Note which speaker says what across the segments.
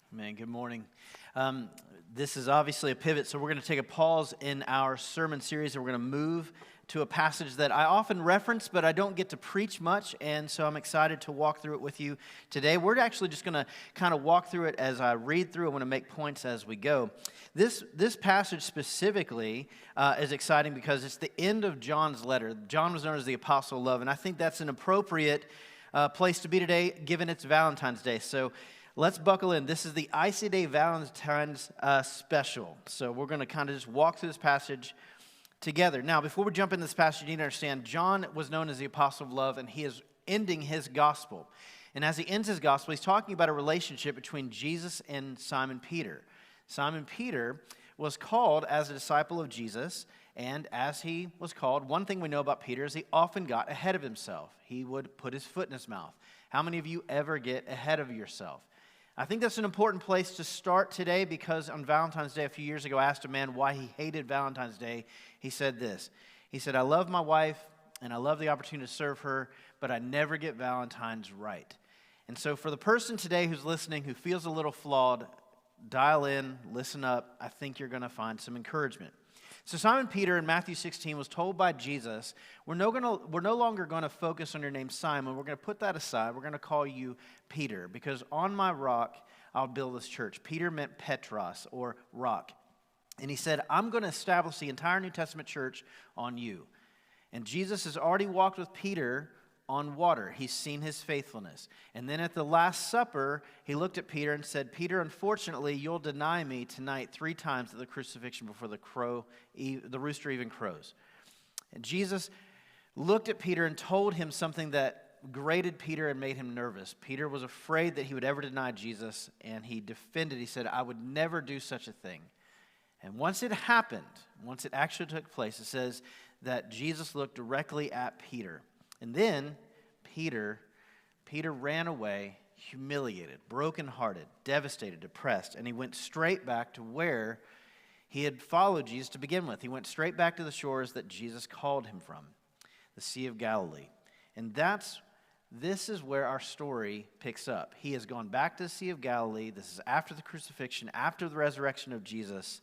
Speaker 1: Man, good morning. This is obviously a pivot, so we're going to take a pause in our sermon series, and we're going to move to a passage that I often reference, but I don't get to preach much, and so I'm excited to walk through it with you today. We're actually just going to kind of walk through it as I read through. I want to make points as we go. This passage specifically is exciting because it's the end of John's letter. John was known as the Apostle of Love, and I think that's an appropriate place to be today, given it's Valentine's Day. So let's buckle in. This is the Icy Day Valentine's special. So we're going to kind of just walk through this passage together. Now, before we jump into this passage, you need to understand, John was known as the Apostle of Love, and he is ending his gospel. And as he ends his gospel, he's talking about a relationship between Jesus and Simon Peter. Simon Peter was called as a disciple of Jesus, and as he was called, one thing we know about Peter is he often got ahead of himself. He would put his foot in his mouth. How many of you ever get ahead of yourself? I think that's an important place to start today because on Valentine's Day a few years ago, I asked a man why he hated Valentine's Day. He said this. He said, I love my wife and I love the opportunity to serve her, but I never get Valentine's right. And so for the person today who's listening who feels a little flawed, dial in, listen up. I think you're going to find some encouragement. So Simon Peter in Matthew 16 was told by Jesus, we're no longer going to focus on your name Simon. We're going to put that aside. We're going to call you Peter because on my rock I'll build this church. Peter meant Petros or rock. And he said, I'm going to establish the entire New Testament church on you. And Jesus has already walked with Peter on water. He's seen his faithfulness. And then at the Last Supper, he looked at Peter and said, Peter, unfortunately, you'll deny me tonight 3 times at the crucifixion before the rooster even crows. And Jesus looked at Peter and told him something that grated Peter and made him nervous. Peter was afraid that he would ever deny Jesus, and he defended. He said, I would never do such a thing. And once it happened, once it actually took place, it says that Jesus looked directly at Peter. And then Peter ran away, humiliated, brokenhearted, devastated, depressed, and he went straight back to where he had followed Jesus to begin with. He went straight back to the shores that Jesus called him from, the Sea of Galilee. And this is where our story picks up. He has gone back to the Sea of Galilee. This is after the crucifixion, after the resurrection of Jesus.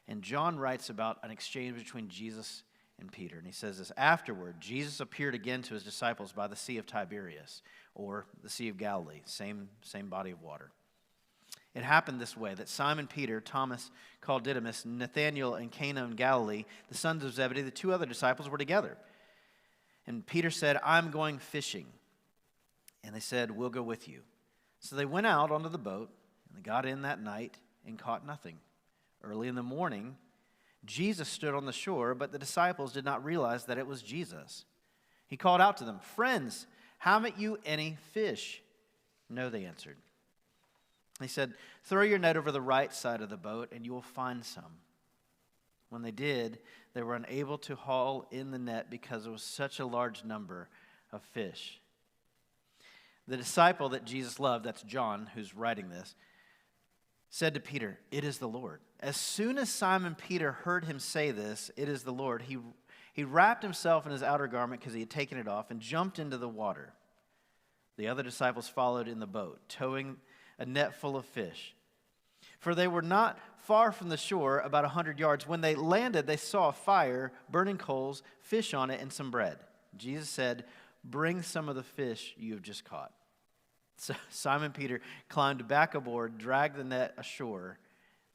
Speaker 1: And John writes about an exchange between Jesus and Peter. And he says this, afterward, Jesus appeared again to his disciples by the Sea of Tiberias, or the Sea of Galilee, same body of water. It happened this way, that Simon Peter, Thomas called Didymus, Nathanael and Cana in Galilee, the sons of Zebedee, the 2 other disciples were together. And Peter said, I'm going fishing. And they said, we'll go with you. So they went out onto the boat, and they got in that night and caught nothing. Early in the morning, Jesus stood on the shore, but the disciples did not realize that it was Jesus. He called out to them, friends, haven't you any fish? No, they answered. He said, throw your net over the right side of the boat, and you will find some. When they did, they were unable to haul in the net because there was such a large number of fish. The disciple that Jesus loved, that's John, who's writing this, said to Peter, it is the Lord. As soon as Simon Peter heard him say this, it is the Lord, he wrapped himself in his outer garment because he had taken it off and jumped into the water. The other disciples followed in the boat, towing a net full of fish. For they were not far from the shore, about 100 yards. When they landed, they saw a fire, burning coals, fish on it, and some bread. Jesus said, bring some of the fish you have just caught. So Simon Peter climbed back aboard, dragged the net ashore,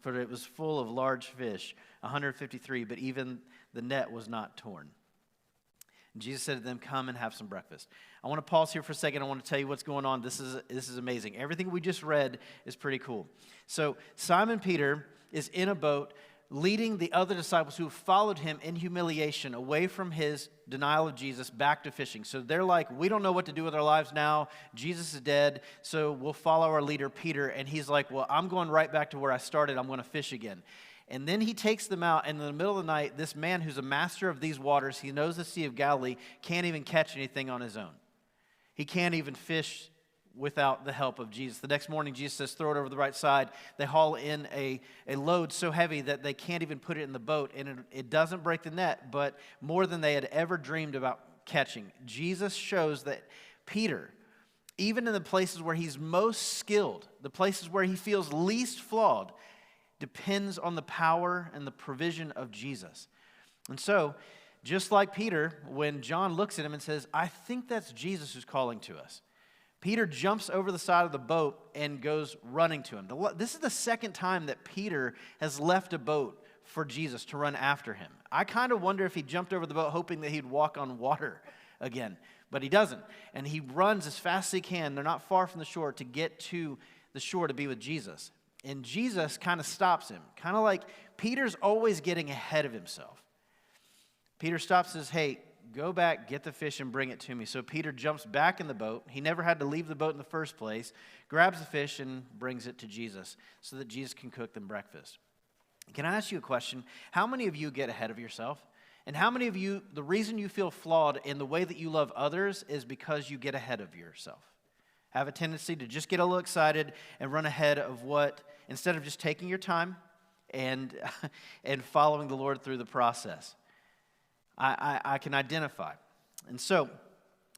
Speaker 1: for it was full of large fish, 153, but even the net was not torn. And Jesus said to them, come and have some breakfast. I want to pause here for a second. I want to tell you what's going on. This is amazing. Everything we just read is pretty cool. So Simon Peter is in a boat leading the other disciples who followed him in humiliation away from his denial of Jesus back to fishing. So they're like, we don't know what to do with our lives now. Jesus is dead, so we'll follow our leader, Peter. And he's like, well, I'm going right back to where I started. I'm going to fish again. And then he takes them out, and in the middle of the night, this man who's a master of these waters, he knows the Sea of Galilee, can't even catch anything on his own. He can't even fish without the help of Jesus. The next morning, Jesus says, throw it over the right side. They haul in a load so heavy that they can't even put it in the boat, and it doesn't break the net, but more than they had ever dreamed about catching. Jesus shows that Peter, even in the places where he's most skilled, the places where he feels least flawed, depends on the power and the provision of Jesus. And so, just like Peter, when John looks at him and says, I think that's Jesus who's calling to us, Peter jumps over the side of the boat and goes running to him. This is the second time that Peter has left a boat for Jesus to run after him. I kind of wonder if he jumped over the boat hoping that he'd walk on water again, but he doesn't. And he runs as fast as he can. They're not far from the shore to get to the shore to be with Jesus. And Jesus kind of stops him, kind of like Peter's always getting ahead of himself. Peter stops and says, hey, go back, get the fish, and bring it to me. So Peter jumps back in the boat. He never had to leave the boat in the first place, grabs the fish and brings it to Jesus so that Jesus can cook them breakfast. Can I ask you a question? How many of you get ahead of yourself? And how many of you, the reason you feel flawed in the way that you love others is because you get ahead of yourself? Have a tendency to just get a little excited and run ahead of what, instead of just taking your time and following the Lord through the process. I can identify. And so,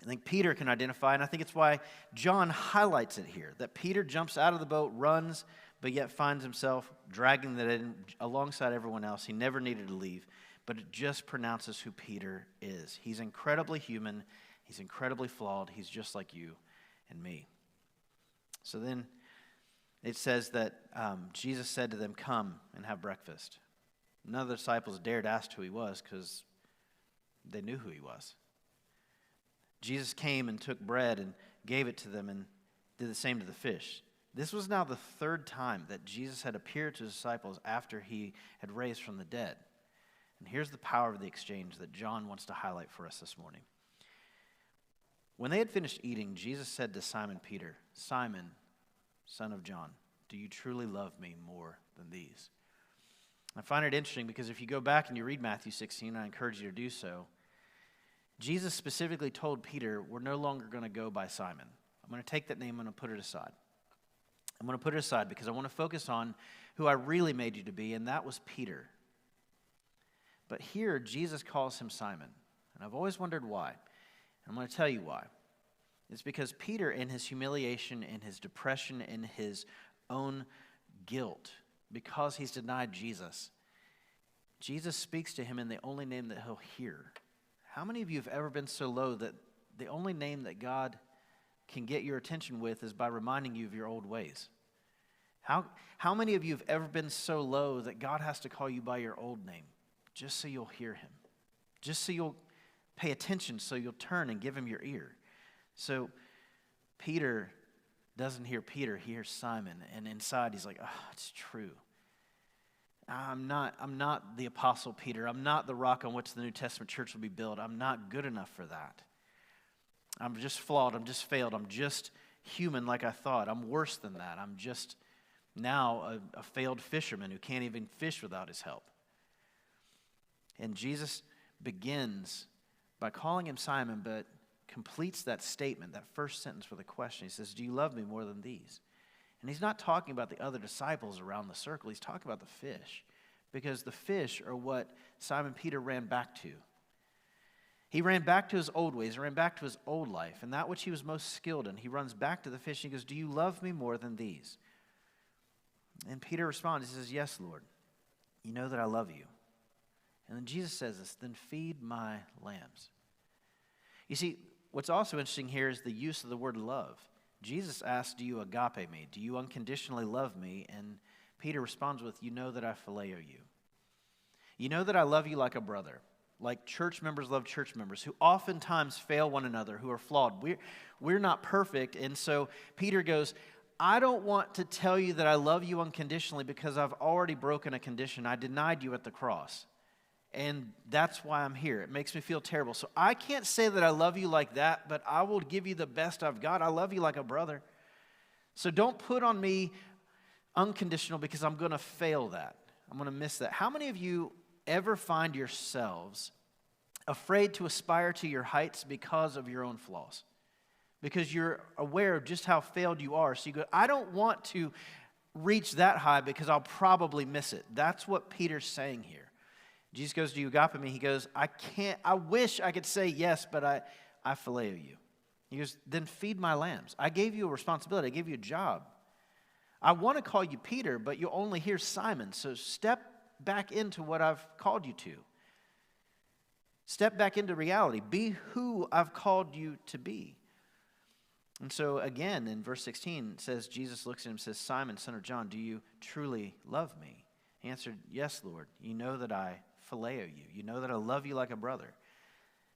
Speaker 1: I think Peter can identify, and I think it's why John highlights it here, that Peter jumps out of the boat, runs, but yet finds himself dragging that in alongside everyone else. He never needed to leave, but it just pronounces who Peter is. He's incredibly human. He's incredibly flawed. He's just like you and me. So then it says that Jesus said to them, come and have breakfast. None of the disciples dared ask who he was because they knew who he was. Jesus came and took bread and gave it to them and did the same to the fish. This was now the third time that Jesus had appeared to his disciples after he had raised from the dead. And here's the power of the exchange that John wants to highlight for us this morning. When they had finished eating, Jesus said to Simon Peter, Simon, son of John, do you truly love me more than these? I find it interesting because if you go back and you read Matthew 16, I encourage you to do so, Jesus specifically told Peter, we're no longer going to go by Simon. I'm going to take that name, I'm going to put it aside. I'm going to put it aside because I want to focus on who I really made you to be, and that was Peter. But here, Jesus calls him Simon, and I've always wondered why. I'm going to tell you why. It's because Peter, in his humiliation, in his depression, in his own guilt, because he's denied Jesus, Jesus speaks to him in the only name that he'll hear. How many of you have ever been so low that the only name that God can get your attention with is by reminding you of your old ways? How many of you have ever been so low that God has to call you by your old name just so you'll hear him, just so you'll pay attention, so you'll turn and give him your ear? So Peter doesn't hear Peter, he hears Simon, and inside he's like, oh, it's true. I'm not the Apostle Peter. I'm not the rock on which the New Testament church will be built. I'm not good enough for that. I'm just flawed. I'm just failed. I'm just human like I thought. I'm worse than that. I'm just now a failed fisherman who can't even fish without his help. And Jesus begins by calling him Simon, but completes that statement, that first sentence with a question. He says, do you love me more than these? And he's not talking about the other disciples around the circle. He's talking about the fish, because the fish are what Simon Peter ran back to. He ran back to his old ways, ran back to his old life, and that which he was most skilled in. He runs back to the fish and he goes, do you love me more than these? And Peter responds, he says, yes, Lord, you know that I love you. And then Jesus says this, then feed my lambs. You see, what's also interesting here is the use of the word love. Jesus asks, do you agape me? Do you unconditionally love me? And Peter responds with, you know that I phileo you. You know that I love you like a brother, like church members love church members, who oftentimes fail one another, who are flawed. We're not perfect, and so Peter goes, I don't want to tell you that I love you unconditionally because I've already broken a condition. I denied you at the cross. And that's why I'm here. It makes me feel terrible. So I can't say that I love you like that, but I will give you the best I've got. I love you like a brother. So don't put on me unconditional because I'm going to fail that. I'm going to miss that. How many of you ever find yourselves afraid to aspire to your heights because of your own flaws? Because you're aware of just how failed you are. So you go, I don't want to reach that high because I'll probably miss it. That's what Peter's saying here. Jesus goes, do you agape me? He goes, I wish I could say yes, but I phileo you. He goes, then feed my lambs. I gave you a responsibility. I gave you a job. I want to call you Peter, but you'll only hear Simon. So step back into what I've called you to. Step back into reality. Be who I've called you to be. And so again, in verse 16, it says, Jesus looks at him and says, Simon, son of John, do you truly love me? He answered, yes, Lord. You know that I phileo you. You know that I love you like a brother.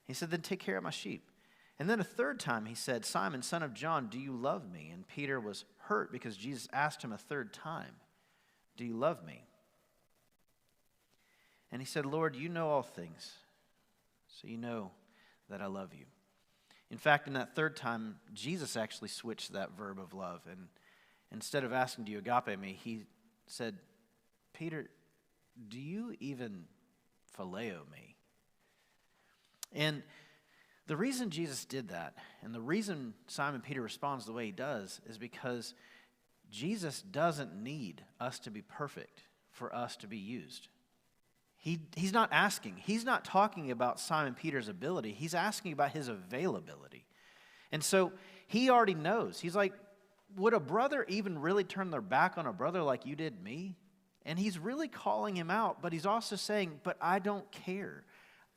Speaker 1: He said, then take care of my sheep. And then a third time he said, Simon, son of John, do you love me? And Peter was hurt because Jesus asked him a third time, do you love me? And he said, Lord, you know all things, so you know that I love you. In fact, in that third time, Jesus actually switched that verb of love. And instead of asking, do you agape me, he said, Peter, do you even phileo me? And the reason Jesus did that, and the reason Simon Peter responds the way he does, is because Jesus doesn't need us to be perfect for us to be used. He's not asking. He's not talking about Simon Peter's ability. He's asking about his availability. And so he already knows. He's like, would a brother even really turn their back on a brother like you did me? And he's really calling him out, but he's also saying, but I don't care.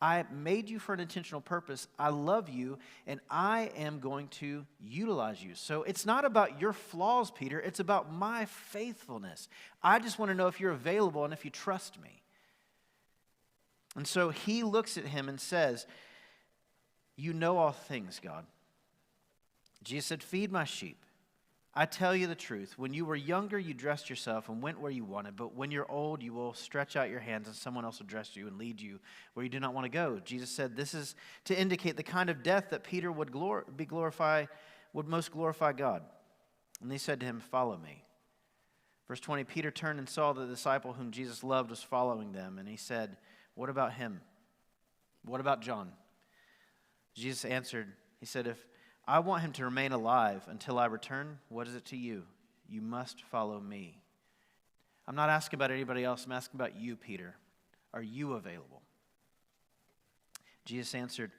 Speaker 1: I made you for an intentional purpose. I love you, and I am going to utilize you. So it's not about your flaws, Peter. It's about my faithfulness. I just want to know if you're available and if you trust me. And so he looks at him and says, you know all things, God. Jesus said, feed my sheep. I tell you the truth. When you were younger, you dressed yourself and went where you wanted. But when you're old, you will stretch out your hands and someone else will dress you and lead you where you do not want to go. Jesus said this is to indicate the kind of death that Peter would most glorify God. And he said to him, follow me. Verse 20, Peter turned and saw the disciple whom Jesus loved was following them. And he said, what about him? What about John? Jesus answered, he said, if I want him to remain alive until I return, what is it to you? You must follow me. I'm not asking about anybody else. I'm asking about you, Peter. Are you available? Jesus answered,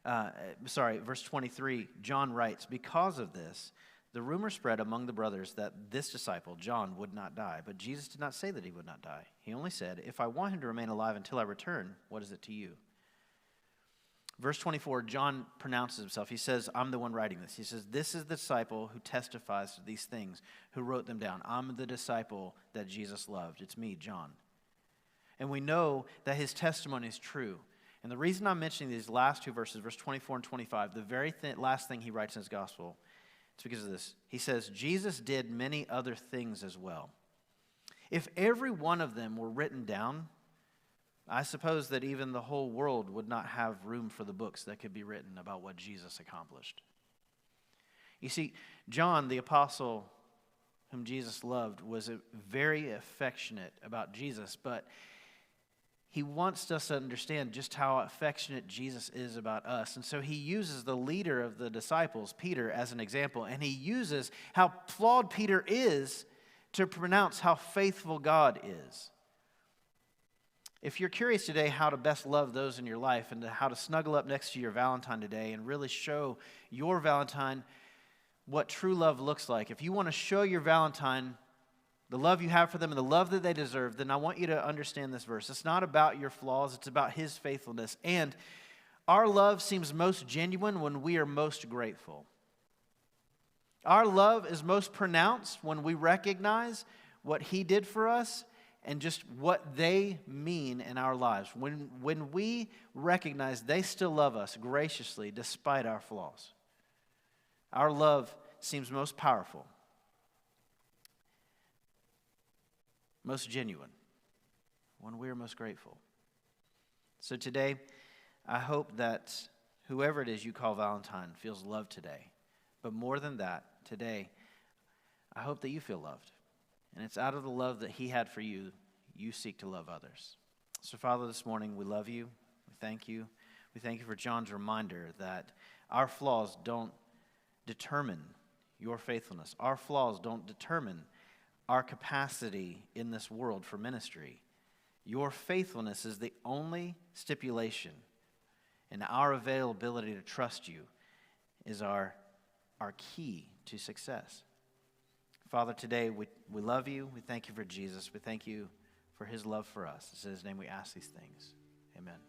Speaker 1: verse 23, John writes, because of this, the rumor spread among the brothers that this disciple, John, would not die. But Jesus did not say that he would not die. He only said, if I want him to remain alive until I return, what is it to you? Verse 24, John pronounces himself. He says, I'm the one writing this. He says, this is the disciple who testifies to these things, who wrote them down. I'm the disciple that Jesus loved. It's me, John. And we know that his testimony is true. And the reason I'm mentioning these last two verses, verse 24 and 25, the very last thing he writes in his gospel, it's because of this. He says, Jesus did many other things as well. If every one of them were written down, I suppose that even the whole world would not have room for the books that could be written about what Jesus accomplished. You see, John, the apostle whom Jesus loved, was very affectionate about Jesus, but he wants us to understand just how affectionate Jesus is about us. And so he uses the leader of the disciples, Peter, as an example. And he uses how flawed Peter is to pronounce how faithful God is. If you're curious today how to best love those in your life and how to snuggle up next to your Valentine today and really show your Valentine what true love looks like, if you want to show your Valentine the love you have for them and the love that they deserve, then I want you to understand this verse. It's not about your flaws, it's about his faithfulness. And our love seems most genuine when we are most grateful. Our love is most pronounced when we recognize what he did for us and just what they mean in our lives. When we recognize they still love us graciously despite our flaws, our love seems most powerful, most genuine, when we are most grateful. So today, I hope that whoever it is you call Valentine feels loved today. But more than that, today, I hope that you feel loved. And it's out of the love that he had for you, you seek to love others. So Father, this morning, we love you. We thank you. We thank you for John's reminder that our flaws don't determine your faithfulness. Our flaws don't determine our capacity in this world for ministry. Your faithfulness is the only stipulation in our availability to trust you is our key to success. Father, today we love you. We thank you for Jesus. We thank you for his love for us. It's in his name we ask these things. Amen.